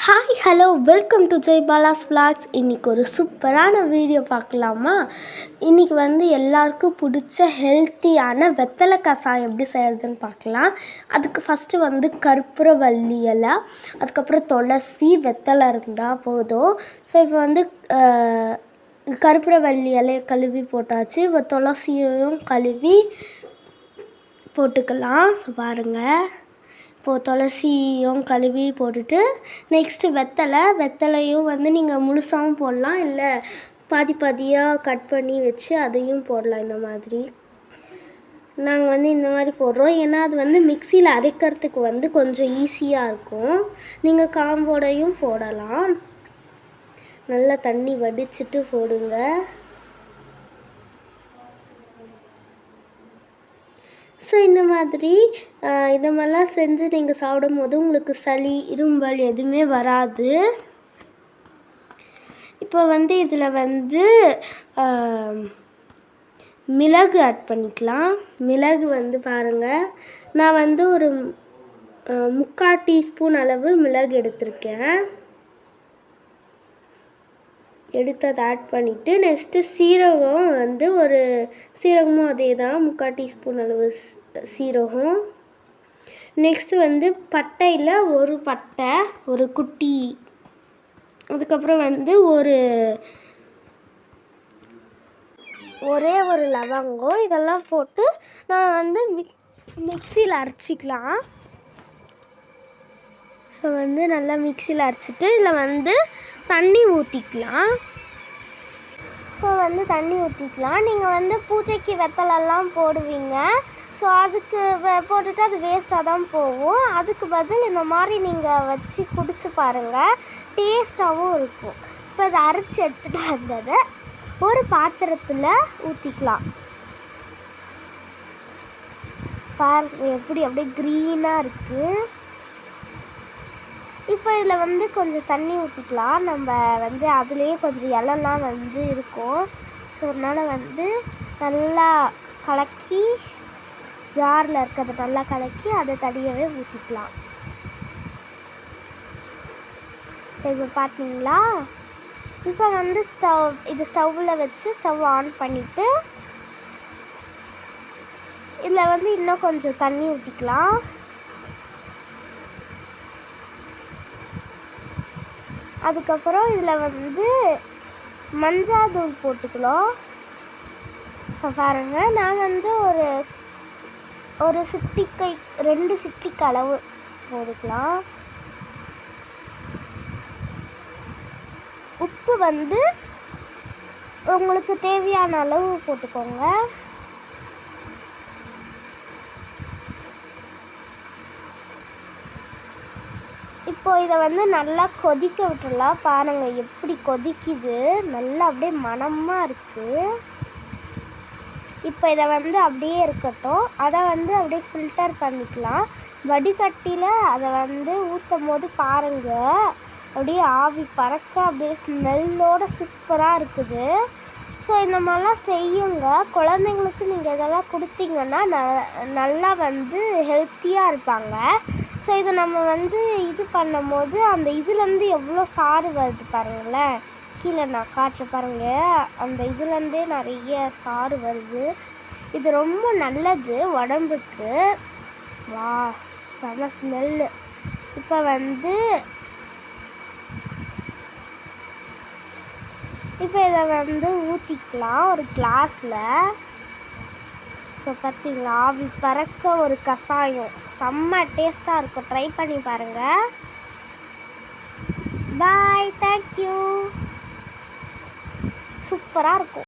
Hi hello welcome to Jai Bala's vlogs. இன்றைக்கி ஒரு சூப்பரான வீடியோ பார்க்கலாமா? இன்றைக்கி எல்லாருக்கும் பிடிச்ச ஹெல்த்தியான வெத்தலை கஷாயம் எப்படி செய்கிறதுன்னு பார்க்கலாம். அதுக்கு ஃபஸ்ட்டு கற்பூரவள்ளி இலை, அதுக்கப்புறம் துளசி, வெத்தலை இருந்தால் போதும். ஸோ இப்போ கற்பூரவள்ளி இலையை கழுவி போட்டாச்சு. இப்போ துளசியையும் கழுவி போட்டுக்கலாம். ஸோ பாருங்கள், இப்போது துளசியும் கழுவி போட்டுட்டு நெக்ஸ்ட்டு வெத்தலையும் நீங்கள் முழுசாகவும் போடலாம், இல்லை பாதி பாதியாக கட் பண்ணி வச்சு அதையும் போடலாம். இந்த மாதிரி நாங்கள் இந்த மாதிரி போடுறோம், ஏன்னா அது மிக்சியில் அரைக்கிறதுக்கு கொஞ்சம் ஈஸியாக இருக்கும். நீங்கள் காம்போடையும் போடலாம். நல்லா தண்ணி வடிச்சிட்டு போடுங்க. ஸோ இந்த மாதிரிலாம் செஞ்சு நீங்கள் சாப்பிடும் போது உங்களுக்கு சளி, இருமல் எதுவுமே வராது. இப்போ இதில் மிளகு ஆட் பண்ணிக்கலாம். மிளகு பாருங்கள், நான் ஒரு 3/4 டீஸ்பூன் அளவு மிளகு எடுத்திருக்கேன். எடுத்து அதை ஆட் பண்ணிவிட்டு நெக்ஸ்ட்டு சீரகம் ஒரு சீரகமும் அதே தான், 3/4 டீஸ்பூன் அளவு சீரகம். நெக்ஸ்ட்டு பட்டையில் ஒரு பட்டை, ஒரு குட்டி, அதுக்கப்புறம் ஒரே ஒரு லவங்கம். இதெல்லாம் போட்டு நான் மிக்சியில் அரைச்சிக்கலாம். ஸோ நல்லா மிக்சியில் அரைச்சிட்டு இதில் தண்ணி ஊற்றிக்கலாம். ஸோ தண்ணி ஊற்றிக்கலாம். நீங்கள் பூஜைக்கு வெத்தலைலாம் போடுவீங்க. ஸோ அதுக்கு போட்டுட்டு அது வேஸ்ட்டாக தான் போகும். அதுக்கு பதில் இந்த மாதிரி நீங்கள் வச்சு குடிச்சு பாருங்கள், டேஸ்ட்டாகவும் இருக்கும். இப்போ அதை அரைச்சி எடுத்துகிட்டு வந்ததை ஒரு பாத்திரத்தில் ஊற்றிக்கலாம். பாருங்கள் அப்படியே க்ரீனாக இருக்குது. இப்போ இதில் கொஞ்சம் தண்ணி ஊற்றிக்கலாம். நம்ம அதுலேயே கொஞ்சம் இலெல்லாம் இருக்கும். ஸோ அதனால் நல்லா கலக்கி, ஜாரில் இருக்கிறத நல்லா கலக்கி அதை தனியாகவே ஊற்றிக்கலாம். இப்போ பார்த்தீங்களா? இப்போ ஸ்டவ்வில் வச்சு ஸ்டவ் ஆன் பண்ணிவிட்டு இதில் இன்னும் கொஞ்சம் தண்ணி ஊற்றிக்கலாம். அதுக்கப்புறம் இதில் மஞ்சாத்தூள் போட்டுக்கலாம். இப்போ பாருங்கள், நான் ஒரு சிட்டிக்கை 2 சிட்டிக்கு அளவு போட்டுக்கலாம். உப்பு உங்களுக்கு தேவையான அளவு போட்டுக்கோங்க. இப்போ இதை நல்லா கொதிக்க விட்டுடலாம். பாருங்கள் எப்படி கொதிக்குது, நல்லா அப்படியே மணமாக இருக்குது. இப்போ இதை அப்படியே இருக்கட்டும். அதை அப்படியே ஃபில்டர் பண்ணிக்கலாம். வடிகட்டியில் அதை ஊற்றும் போது பாருங்கள், அப்படியே ஆவி பறக்க அப்படியே ஸ்மெல்லோடு சூப்பராக இருக்குது. ஸோ இந்த மாதிரிலாம் செய்யுங்க. குழந்தைங்களுக்கு நீங்கள் இதெல்லாம் கொடுத்தீங்கன்னா நல்லா ஹெல்த்தியாக இருப்பாங்க. ஸோ இதை நம்ம இது பண்ணும் போது அந்த இதுலேருந்து எவ்வளோ சாறு வருது பாருங்களேன். கீழே நான் காட்டுற பாருங்கள், அந்த இதுலேருந்தே நிறைய சாறு வருது. இது ரொம்ப நல்லது உடம்புக்கு. வா, செம ஸ்மெல்லு. இப்போ இதை ஊற்றிக்கலாம் ஒரு கிளாஸில். ஸோ பார்த்தீங்களா, ஆவி பறக்க ஒரு கஷாயம் செம்ம டேஸ்ட்டாக இருக்கும். ட்ரை பண்ணி பாருங்கள். பாய், தேங்க்யூ. சூப்பராக இருக்கும்.